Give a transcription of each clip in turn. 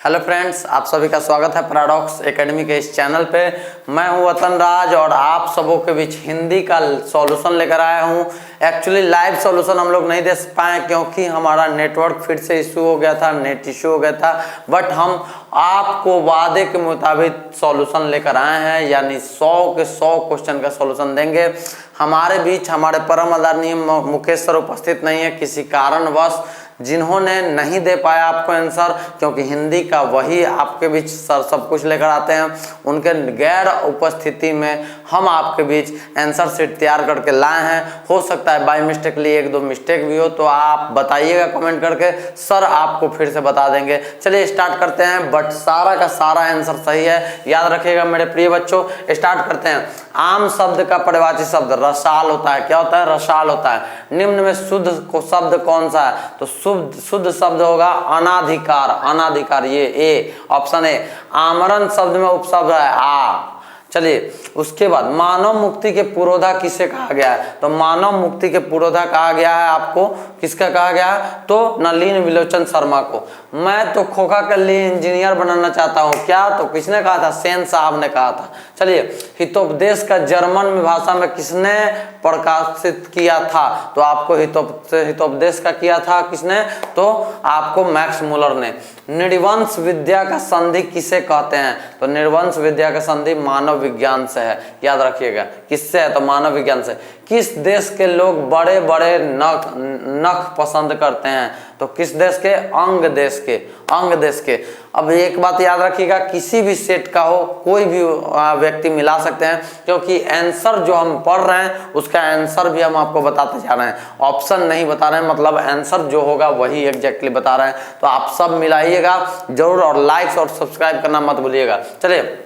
Hello friends, आप सभी का स्वागत है पैराडॉक्स एकेडमी के इस चैनल पे। मैं हूं वतन राज और आप सबों के बीच हिंदी का सॉल्यूशन लेकर आया हूं। एक्चुअली लाइव सॉल्यूशन हम लोग नहीं दे पाए क्योंकि हमारा नेटवर्क फिर से इशू हो गया था, नेट इशू हो गया था। बट हम आपको वादे के मुताबिक सॉल्यूशन लेकर आए हैं, यानी 100 के 100 क्वेश्चन का सॉल्यूशन देंगे। हमारे बीच हमारे परम आदरणीय मुकेश सर उपस्थित नहीं है किसी कारणवश, जिन्होंने नहीं दे पाया आपको आंसर, क्योंकि हिंदी का वही आपके बीच सर सब कुछ लेकर आते हैं। उनके गैर उपस्थिति में हम आपके बीच आंसर शीट तैयार करके लाए हैं। हो सकता है बाय मिस्टेकली एक दो मिस्टेक भी हो, तो आप बताइएगा कमेंट करके, सर आपको फिर से बता देंगे। चलिए स्टार्ट करते हैं। बट सारा का सारा आंसर सही है, याद रखिएगा मेरे प्रिय बच्चों। स्टार्ट करते हैं। आम शब्द का पर्यायवाची शब्द रसाल होता है। क्या होता है? रसाल होता है। निम्न में शुद्ध शब्द कौन सा है? तो शुद्ध शब्द होगा अनाधिकार। अनाधिकार, ये ए ऑप्शन ए। आमरण शब्द में उपशब्द है आ। चलिए उसके बाद मानव मुक्ति के पुरोधा किसे कहा गया है? तो मानव मुक्ति के पुरोधा कहा गया है आपको, किसका कहा गया है? तो नलिन विलोचन शर्मा को। मैं तो खोखा के लिए इंजीनियर बनाना चाहता हूँ। क्या? तो किसने कहा था? सेन साहब ने कहा था। चलिए हितोपदेश का जर्मन में भाषा में किसने प्रकाशित किया था? तो आपको हितोपदेश का किया था किसने? तो आपको मैक्स मूलर ने। निर्वंश विद्या का संधि किसे कहते हैं? तो निर्वंश विद्या का संधि मानव विज्ञान से है। याद रखिएगा किससे है? तो मानव विज्ञान से। किस देश के लोग बड़े बड़े नख पसंद करते हैं? तो किस देश के? अंग देश के। अंग देश के। अब एक बात याद रखिएगा, किसी भी सेट का हो कोई भी व्यक्ति मिला सकते हैं, क्योंकि आंसर जो हम पढ़ रहे हैं उसका आंसर भी हम आपको बताते जा रहे हैं, ऑप्शन नहीं बता रहे हैं। मतलब आंसर जो होगा वही एग्जैक्टली बता रहे हैं। तो आप सब मिलाइएगा जरूर और लाइक और सब्सक्राइब करना मत भूलिएगा। चलिए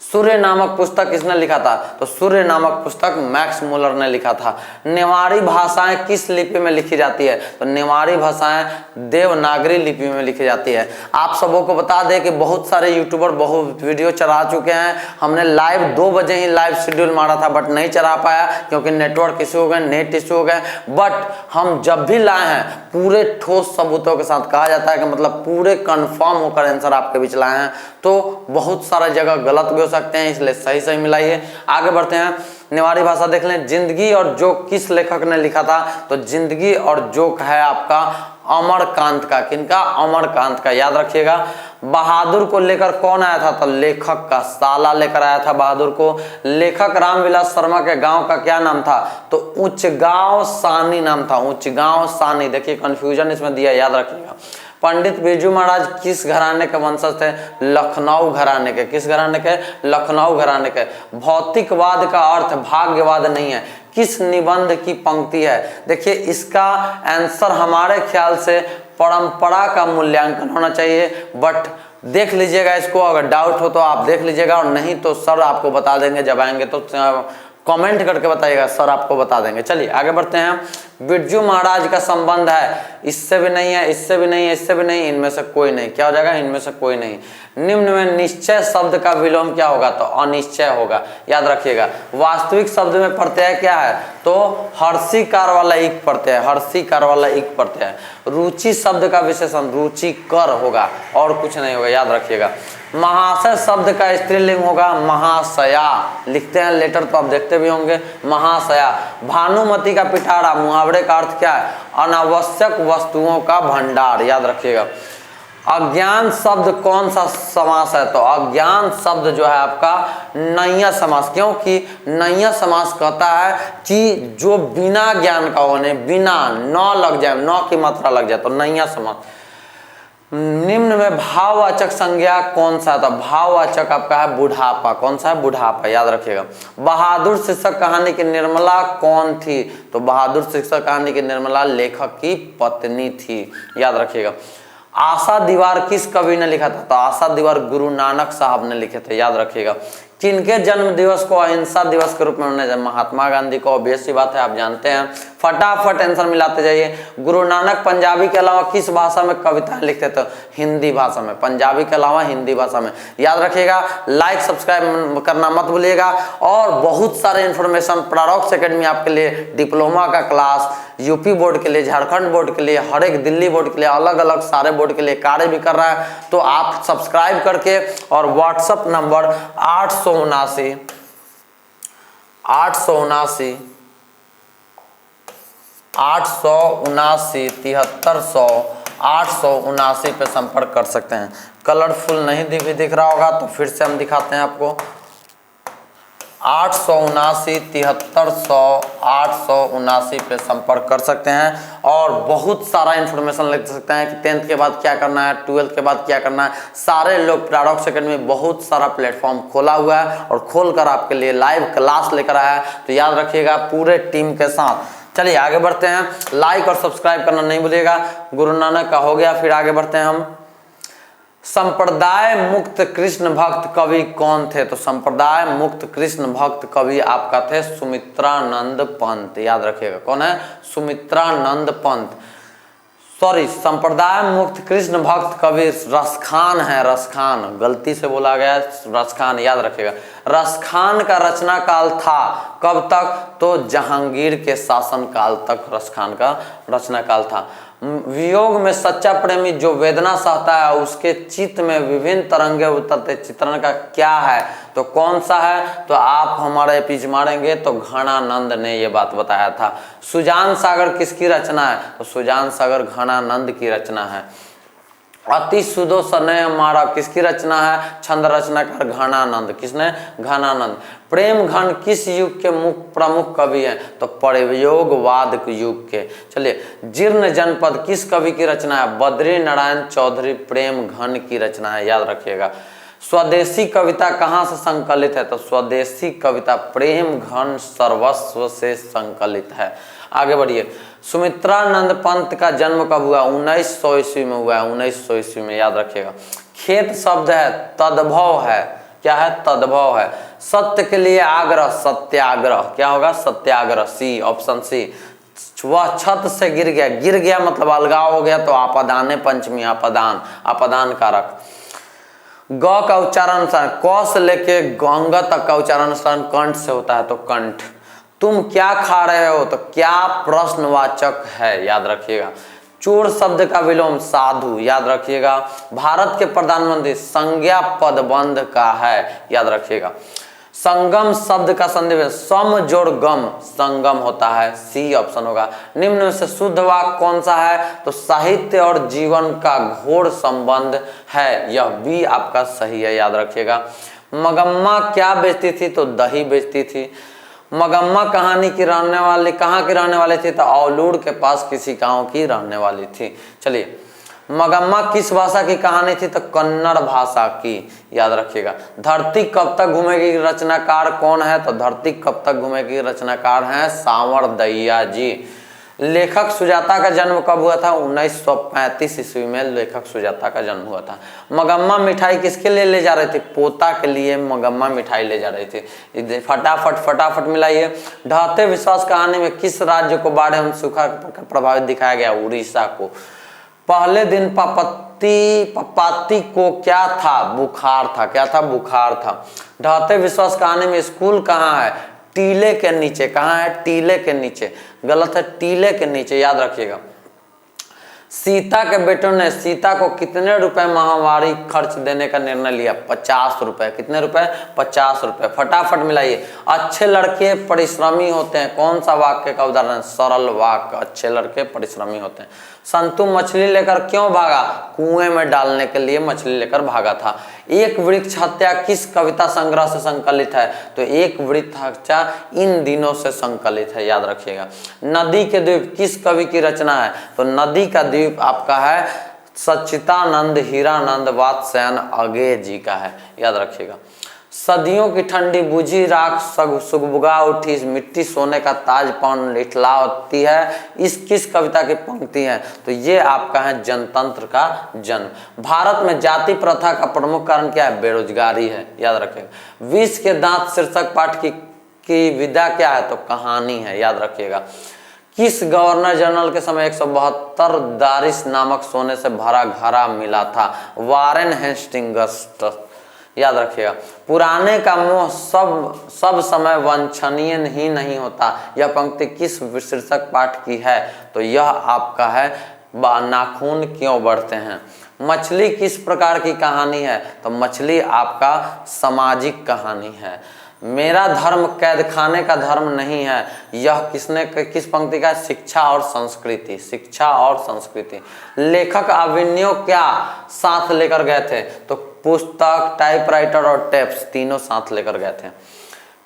सूर्य नामक पुस्तक किसने लिखा था? तो सूर्य नामक पुस्तक मैक्स मूलर ने लिखा था। नेवारी भाषाएं किस लिपि में लिखी जाती है? तो नेवारी भाषाएं देवनागरी लिपि में लिखी जाती है। आप सबों को बता दें कि बहुत सारे यूट्यूबर बहुत वीडियो चढ़ा चुके हैं। हमने लाइव 2 बजे ही लाइव शेड्यूल मारा था, बट नहीं चढ़ा पाया क्योंकि नेटवर्क इशू हो गए, नेट इशू हो गए। बट हम जब भी लाए हैं पूरे ठोस सबूतों के साथ, कहा जाता है कि मतलब पूरे कंफर्म होकर आंसर आपके बीच लाए हैं। तो बहुत सारा जगह गलत भी हो सकते हैं, इसलिए सही सही मिलाइए। आगे बढ़ते हैं। नेवारी भाषा देख लें। जिंदगी और जोक किस लेखक ने लिखा था? तो जिंदगी और जोक है आपका अमरकांत का। किनका? अमरकांत का। याद रखिएगा। बहादुर को लेकर कौन आया था? तो लेखक का साला लेकर आया था बहादुर को। लेखक रामविलास शर्मा के गांव का क्या नाम था? तो उच्चगांव सानी नाम था। उच्चगांव सानी। देखिए कंफ्यूजन इसमें दिया, याद रखिएगा। पंडित बिरजू महाराज किस घराने के वंशज थे? लखनऊ घराने के। किस घराने के? लखनऊ घराने के। भौतिकवाद का अर्थ भाग्यवाद नहीं है, किस निबंध की पंक्ति है? देखिए इसका आंसर हमारे ख्याल से परंपरा का मूल्यांकन होना चाहिए, बट देख लीजिएगा इसको। अगर डाउट हो तो आप देख लीजिएगा, और नहीं तो सर आपको बता देंगे जब आएंगे तो कमेंट करके बताइएगा, सर आपको बता देंगे। चलिए आगे बढ़ते हैं। बिरजू महाराज का संबंध है, इससे भी नहीं है, इससे भी नहीं है, इससे भी नहीं, इनमें से कोई नहीं। क्या हो जाएगा? इनमें से कोई नहीं। निम्न में निश्चय शब्द का विलोम क्या होगा? तो अनिश्चय होगा। याद रखिएगा। वास्तविक शब्द में प्रत्यय क्या है? तो हर्षिकार वाला इक प्रत्यय। हर्षिकार वाला इक प्रत्यय। रुचि शब्द का विशेषण रुचिकर होगा, और कुछ नहीं होगा। याद रखिएगा। महाशय शब्द का स्त्रीलिंग होगा महाशया। लिखते हैं लेटर तो आप देखते भी होंगे, महाशया। भानुमति का पिटारा, मुहावरे का अर्थ क्या है? अनावश्यक वस्तुओं का भंडार। याद रखिएगा। अज्ञान शब्द कौन सा समास है? तो अज्ञान शब्द जो है आपका नैया समास, क्योंकि नैया समास कहता है कि जो बिना ज्ञान का होने, बिना न लग जाए, न की मात्रा लग जाए, तो नैया समास। निम्न में भाववाचक संज्ञा कौन सा था? भाववाचक आपका है बुढ़ापा। कौन सा है? बुढ़ापा। याद रखिएगा। बहादुर शीर्षक कहानी की निर्मला कौन थी? तो बहादुर शीर्षक कहानी की निर्मला लेखक की पत्नी थी। याद रखिएगा। आशा दीवार किस कवि ने लिखा था? तो आशा दीवार गुरु नानक साहब ने लिखे थे। याद रखिएगा। किनके जन्म दिवस को अहिंसा दिवस के रूप में मनाया जाए? महात्मा गांधी को। ऑब्वियस सी बात है, आप जानते हैं। फटाफट आंसर मिलाते जाइए। गुरु नानक पंजाबी के अलावा किस भाषा में कविताएं लिखते थे? हिंदी भाषा में। पंजाबी के अलावा हिंदी भाषा में, याद रखिएगा। लाइक सब्सक्राइब करना मत भूलिएगा। और बहुत सारे इन्फॉर्मेशन पैराडॉक्स एकेडमी आपके लिए डिप्लोमा का क्लास, यूपी बोर्ड के लिए, झारखंड बोर्ड के लिए, हर एक दिल्ली बोर्ड के लिए, अलग अलग सारे बोर्ड के लिए कार्य भी कर रहा है। तो आप सब्सक्राइब करके और व्हाट्सएप नंबर 879 879 7300 879 पे संपर्क कर सकते हैं। कलरफुल नहीं दिख रहा होगा तो फिर से हम दिखाते हैं आपको। 879 7300 879 पे संपर्क कर सकते हैं और बहुत सारा इन्फॉर्मेशन लिख सकते हैं कि 10th के बाद क्या करना है, 12th के बाद क्या करना है। सारे लोग पैराडॉक्स एकेडमी में बहुत सारा प्लेटफॉर्म खोला हुआ है और खोलकर आपके लिए लाइव क्लास लेकर आया है। तो याद रखिएगा पूरे टीम के साथ। चलिए आगे बढ़ते हैं। लाइक और सब्सक्राइब करना नहीं भूलिएगा। गुरु नानक का हो गया, फिर आगे बढ़ते हैं हम। संप्रदाय मुक्त कृष्ण भक्त कवि कौन थे? तो संप्रदाय मुक्त कृष्ण भक्त कवि आपका थे सुमित्रानंद पंत। याद रखिएगा कौन है? सुमित्रानंद पंत। सॉरी, संप्रदाय मुक्त कृष्ण भक्त कवि रसखान है। रसखान, गलती से बोला गया रसखान, याद रखिएगा। रसखान का रचना काल था कब तक? तो जहांगीर के शासन काल तक रसखान का रचना काल था। वियोग में सच्चा प्रेमी जो वेदना सहता है उसके चित्त में विभिन्न तरंगे उतरते, चित्रण का क्या है? तो कौन सा है? तो आप हमारे पीछे मारेंगे तो घनानंद ने ये बात बताया था। सुजान सागर किसकी रचना है? तो सुजान सागर घनानंद की रचना है। अति सुदो सनय मारा किसकी रचना है? छंद रचनाकार घनानंद। किसने? घनानंद। प्रेम घन किस युग के प्रमुख कवि हैं? तो प्रयोगवाद युग के। चलिए, जीर्ण जनपद किस कवि की रचना है? बद्री नारायण चौधरी प्रेम घन की रचना है, याद रखिएगा। स्वदेशी कविता कहाँ से संकलित है? तो स्वदेशी कविता प्रेम घन सर्वस्व से संकलित है। आगे बढ़िए। सुमित्रानंद पंत का जन्म कब हुआ? 1900 ईस्वी में हुआ है। 1900 ईस्वी में, याद रखिएगा। खेत शब्द है, तद्भव है। क्या है? तद्भव है। सत्य के लिए आग्रह, सत्याग्रह। क्या होगा? सत्याग्रह। सी, ऑप्शन सी। वह छत से गिर गया। गिर गया मतलब अलगाव हो गया, तो आपदाने पंचमी, आपदान, आपदान कारक। ग का उच्चारण क से लेके गंग तक का उच्चारण कंठ से होता है, तो कंठ। तुम क्या खा रहे हो? तो क्या प्रश्नवाचक है, याद रखिएगा। चोर शब्द का विलोम साधु, याद रखिएगा। भारत के प्रधानमंत्री संज्ञा पदबंध का है, याद रखिएगा। संगम शब्द का संधि में सम जोड़ गम, संगम होता है, सी ऑप्शन होगा। निम्न में से शुद्ध वाक्य कौन सा है? तो साहित्य और जीवन का घोर संबंध है, यह भी आपका सही है, याद रखिएगा। मगम्मा क्या बेचती थी? तो दही बेचती थी। मगम्मा कहानी की रहने वाली, कहाँ की रहने वाली थी? तो औलूर के पास किसी गांव की रहने वाली थी। चलिए, मगम्मा किस भाषा की कहानी थी? तो कन्नड़ भाषा की, याद रखिएगा। धरती कब तक घूमेगी रचनाकार कौन है? तो धरती कब तक घूमेगी रचनाकार हैं सांवरदैया जी। लेखक सुजाता का जन्म कब हुआ था? 1935 ईस्वी में लेखक सुजाता का जन्म हुआ था। मगम्मा मिठाई किसके लिए ले जा रहे थे? पोता के लिए मगम्मा मिठाई ले जा रही थी। फटाफट मिलाइए। ढहते विश्वास कहानी में किस राज्य को बाढ़ एवं सूखा प्रभावित दिखाया गया? उड़ीसा को। पहले दिन पपाती को क्या था? बुखार था। क्या था? बुखार था। ढहते विश्वास कहानी में स्कूल कहाँ है? टीले के नीचे। कहाँ है? टीले के नीचे। गलत है, टीले के नीचे, याद रखिएगा। सीता के बेटों ने सीता को कितने रुपए माहवारी खर्च देने का निर्णय लिया? 50 रुपए। कितने रुपए? 50 रुपए। फटाफट मिलाइए। अच्छे लड़के परिश्रमी होते हैं, कौन सा वाक्य का उदाहरण? सरल वाक्य। अच्छे लड़के परिश्रमी होते हैं। संतु मछली लेकर क्यों भागा? कुएं में डालने के लिए मछली लेकर भागा था। एक वृक्ष हत्या किस कविता संग्रह से संकलित है? तो एक वृक्ष हत्या इन दिनों से संकलित है, याद रखिएगा। नदी के द्वीप किस कवि की रचना है? तो नदी का द्वीप आपका है सच्चिदानंद हीरानंद वात्स्यायन अगे जी का है, याद रखिएगा। सदियों की ठंडी बुझी राख सुगबुगा उठी, मिट्टी सोने का ताज पान लिखलाती है। इस किस कविता की पंक्ति है? तो ये आपका है जनतंत्र का जन्म। भारत में जाति प्रथा का प्रमुख कारण क्या है? बेरोजगारी है, याद रखिएगा। विष के दांत शीर्षक पाठ की विधा क्या है? तो कहानी है, याद रखिएगा। किस गवर्नर जनरल के समय 172 दारिस नामक सोने से भरा घड़ा मिला था? वारेन हेस्टिंग्स, याद रखिएगा। पुराने का मोह सब समय वांछनीय ही नहीं होता। यह पंक्ति किस शीर्षक पाठ की है? तो यह आपका है नाखून क्यों बढ़ते हैं। मछली किस प्रकार की कहानी है? तो मछली आपका सामाजिक कहानी है। मेरा धर्म कैद खाने का धर्म नहीं है, यह किस पंक्ति का? शिक्षा और संस्कृति, शिक्षा और संस्कृति। लेखक अभिनव क्या साथ लेकर गए थे? तो पुस्तक, टाइपराइटर और टेप्स, तीनों साथ लेकर गए थे।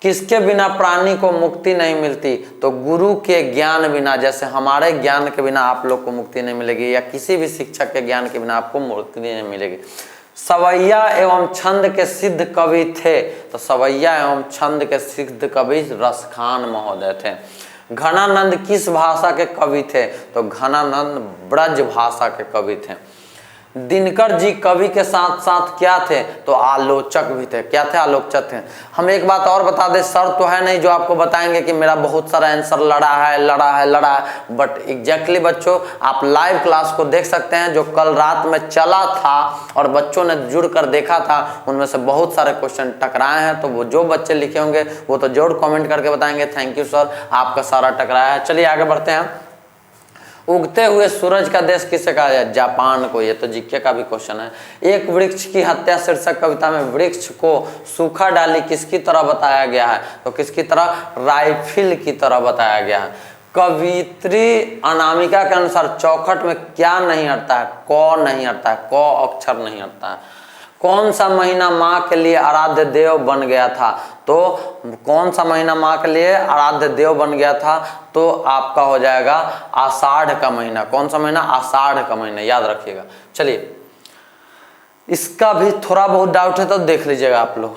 किसके बिना प्राणी को मुक्ति नहीं मिलती? तो गुरु के ज्ञान बिना, जैसे हमारे ज्ञान के बिना आप लोग को मुक्ति नहीं मिलेगी, या किसी भी शिक्षक के ज्ञान के बिना आपको मुक्ति नहीं मिलेगी। सवैया एवं छंद के सिद्ध कवि थे? तो सवैया एवं छंद के सिद्ध कवि रसखान महोदय थे। घनानंद किस भाषा के कवि थे? तो घनानंद ब्रज भाषा के कवि थे। दिनकर जी कवि के साथ साथ क्या थे? तो आलोचक भी थे। क्या थे? आलोचक थे। हम एक बात और बता दें, सर तो है नहीं जो आपको बताएंगे कि मेरा बहुत सारा आंसर लड़ा है, बट एग्जैक्टली बच्चों आप लाइव क्लास को देख सकते हैं जो कल रात में चला था और बच्चों ने जुड़कर देखा था, उनमें से बहुत सारे क्वेश्चन टकराए हैं। तो वो जो बच्चे लिखे होंगे वो तो जरूर कॉमेंट करके बताएंगे थैंक यू सर, आपका सारा टकराया है। चलिए आगे बढ़ते हैं। उगते हुए सूरज का देश किसे कहा जाए? जापान को। ये तो जीके का भी क्वेश्चन है। एक वृक्ष की हत्या शीर्षक कविता में वृक्ष को सूखा डाली किसकी तरह बताया गया है? तो किसकी तरह? राइफिल की तरह बताया गया है। कवित्री अनामिका के अनुसार चौखट में क्या नहीं अटता है? क नहीं अटता है, क अक्षर नहीं अटता है। कौन सा महीना माँ के लिए आराध्य देव बन गया था? तो कौन सा महीना माँ के लिए आराध्य देव बन गया था? तो आपका हो जाएगा आषाढ़ का महीना। कौन सा महीना? आषाढ़ का महीना, याद रखिएगा। चलिए इसका भी थोड़ा बहुत डाउट है तो देख लीजिएगा आप लोग।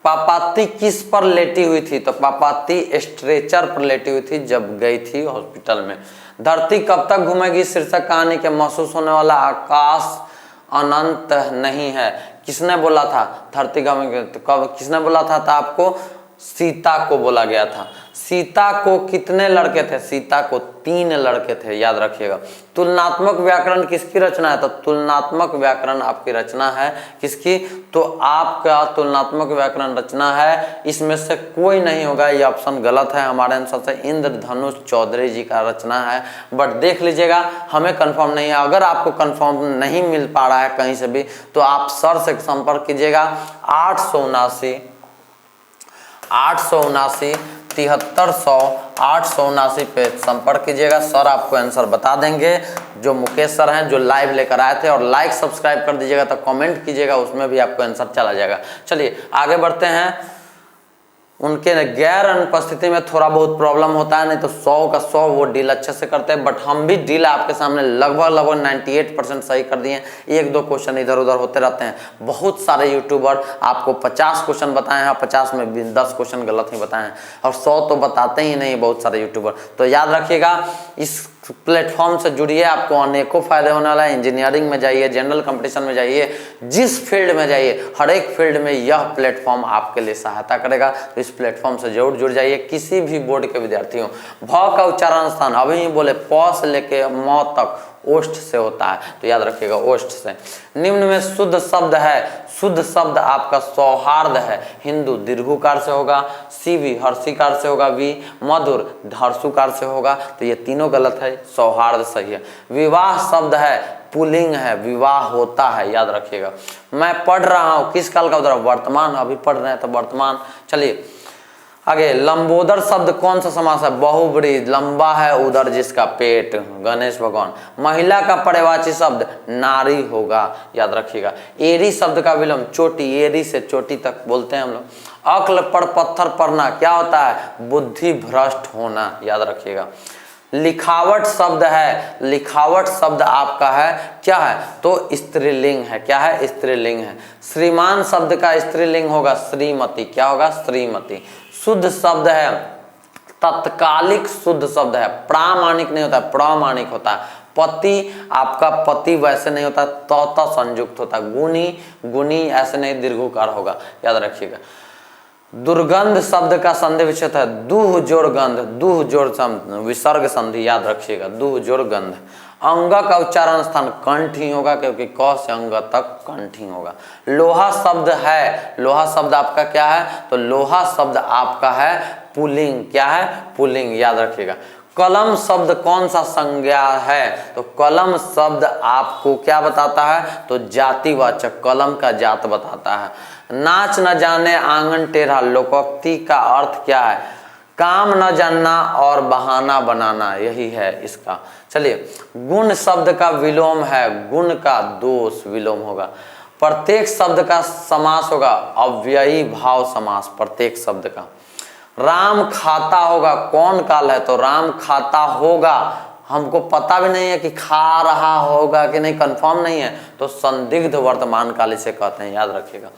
पापाती किस पर लेटी हुई थी? तो पापाती स्ट्रेचर पर लेटी हुई थी जब गई थी हॉस्पिटल में। धरती कब तक घूमेगी शीर्षक कहानी के महसूस होने वाला आकाश अनंत नहीं है किसने बोला था? धरती कब किसने बोला था? तो आपको सीता को बोला गया था। सीता को कितने लड़के थे? सीता को 3 लड़के थे, याद रखिएगा। तुलनात्मक व्याकरण किसकी रचना है? तो तुलनात्मक व्याकरण आपकी रचना है किसकी? तो आपका तुलनात्मक व्याकरण रचना है, इसमें से कोई नहीं होगा, ये ऑप्शन गलत है हमारे आंसर से। इंद्रधनुष चौधरी जी का रचना है, बट देख लीजिएगा हमें कंफर्म नहीं है। अगर आपको कंफर्म नहीं मिल पा रहा है कहीं से भी तो आप सर से संपर्क कीजिएगा 879 879 पे संपर्क कीजिएगा। सर आपको आंसर बता देंगे, जो मुकेश सर हैं जो लाइव लेकर आए थे। और लाइक सब्सक्राइब कर दीजिएगा, तो कमेंट कीजिएगा, उसमें भी आपको आंसर चला जाएगा। चलिए आगे बढ़ते हैं। उनके गैर अनुपस्थिति में थोड़ा बहुत प्रॉब्लम होता है, नहीं तो 100 का 100 वो डील अच्छे से करते हैं, बट हम भी डील आपके सामने लगभग 98% सही कर दिए। 1-2 क्वेश्चन इधर उधर होते रहते हैं। बहुत सारे यूट्यूबर आपको 50 क्वेश्चन बताए हैं, 50 में भी 10 क्वेश्चन गलत ही बताए हैं, और 100 तो बताते ही नहीं बहुत सारे यूट्यूबर। तो याद रखिएगा इस प्लेटफॉर्म से जुड़िए, आपको अनेकों फायदे होने वाला है। इंजीनियरिंग में जाइए, जनरल कंपटीशन में जाइए, जिस फील्ड में जाइए, हर एक फील्ड में यह प्लेटफॉर्म आपके लिए सहायता करेगा। तो इस प्लेटफॉर्म से जरूर जुड़ जाइए। किसी भी बोर्ड के विद्यार्थियों, भ का उच्चारण स्थान अभी ही बोले प से लेके म तक ओष्ठ से होता है, तो याद रखिएगा ओष्ठ से। निम्न में शुद्ध शब्द है, शुद्ध शब्द आपका सौहार्द है। हिंदू दीर्घुकार से होगा, सीवी हर्षिकार से होगा, वी मधुर हर्षुकार से होगा, तो ये तीनों गलत है, सौहार्द सही है। विवाह शब्द है, पुल्लिंग है, विवाह होता है, याद रखिएगा। मैं पढ़ रहा हूँ किस काल का उधर? वर्तमान, अभी पढ़ रहे हैं तो वर्तमान। चलिए आगे। लंबोदर शब्द कौन सा समास है? बहुब्रीहि, लंबा है उदर जिसका पेट, गणेश भगवान। महिला का पर्यायवाची शब्द नारी होगा, याद रखिएगा। एरी शब्द का विलोम चोटी, एरी से चोटी तक बोलते हैं हम लोग। अक्ल पर पत्थर पड़ना क्या होता है? बुद्धि भ्रष्ट होना, याद रखिएगा। लिखावट शब्द है, लिखावट शब्द आपका है क्या है, तो स्त्रीलिंग है। क्या है, स्त्रीलिंग है। श्रीमान शब्द का स्त्रीलिंग होगा श्रीमती। क्या होगा, श्रीमती। शुद्ध शब्द है, तत्कालिक शुद्ध शब्द है, प्रामाणिक नहीं होता, प्रामाणिक होता है। पति आपका पति वैसे नहीं होता, तौता संयुक्त होता। गुणी, गुणी ऐसे नहीं, दीर्घोकार होगा, याद रखिएगा। दुर्गंध शब्द का संधि विच्छेद है, दुह जोड़ गंध, दुह जोड़ विसर्ग संधि, याद रखिएगा, दुह जोड़ गंध। अंग का उच्चारण स्थान कंठ ही होगा, क्योंकि क से अंग तक कंठ ही होगा। लोहा शब्द है, लोहा शब्द आपका क्या है, तो लोहा शब्द आपका है पुल्लिंग। क्या है, पुल्लिंग, याद रखिएगा। कलम शब्द कौन सा संज्ञा है, तो कलम शब्द आपको क्या बताता है, तो जातिवाचक, कलम का जात बताता है। नाच न जाने आंगन टेढ़ा, लोकोक्ति का अर्थ क्या है, काम न जानना और बहाना बनाना, यही है इसका। चलिए, गुण शब्द का विलोम है, गुण का दोष विलोम होगा। प्रत्येक शब्द का समास होगा अव्ययी भाव समास, प्रत्येक शब्द का। राम खाता होगा, कौन काल है, तो राम खाता होगा, हमको पता भी नहीं है कि खा रहा होगा कि नहीं, कंफर्म नहीं है, तो संदिग्ध वर्तमान काल इसे कहते हैं, याद रखिएगा।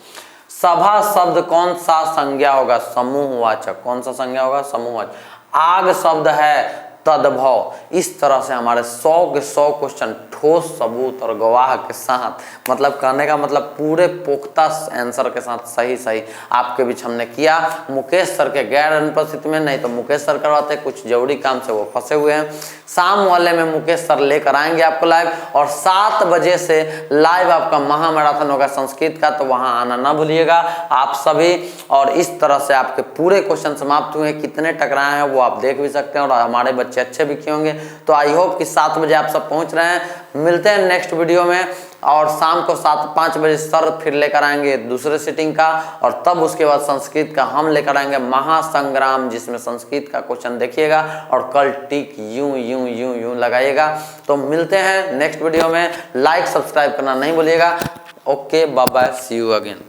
सभा शब्द कौन सा संज्ञा होगा, समूहवाचक। कौन सा संज्ञा होगा, समूहवाचक। आग शब्द है तद्भव। इस तरह से हमारे 100 के 100 क्वेश्चन ठोस सबूत और गवाह के साथ, मतलब कहने का मतलब पूरे पुख्ता आंसर के साथ सही सही आपके बीच हमने किया। मुकेश सर के गैर अनुपस्थित में, नहीं तो मुकेश सर करवाते, कुछ जरूरी काम से वो फंसे हुए हैं। शाम वाले में मुकेश सर लेकर आएंगे आपको लाइव, और 7 बजे से लाइव आपका महामैराथन होगा संस्कृत का, तो वहां आना ना भूलिएगा आप सभी। और इस तरह से आपके पूरे क्वेश्चन समाप्त हुए, कितने टकराए हैं वो आप देख भी सकते हैं, और हमारे बच्चे अच्छे भी किए होंगे। तो आई होप कि 7 बजे आप सब पहुंच रहे हैं। मिलते हैं नेक्स्ट वीडियो में, और शाम को 5 बजे सर फिर लेकर आएंगे दूसरे सीटिंग का, और तब उसके बाद संस्कृत का हम लेकर आएंगे महासंग्राम, जिसमें संस्कृत का क्वेश्चन देखिएगा, और कल टिक यूं यूं यूं यूं लगाइएगा। तो मिलते हैं नेक्स्ट वीडियो में, लाइक सब्सक्राइब करना नहीं भूलिएगा। Okay, bye bye, see you again.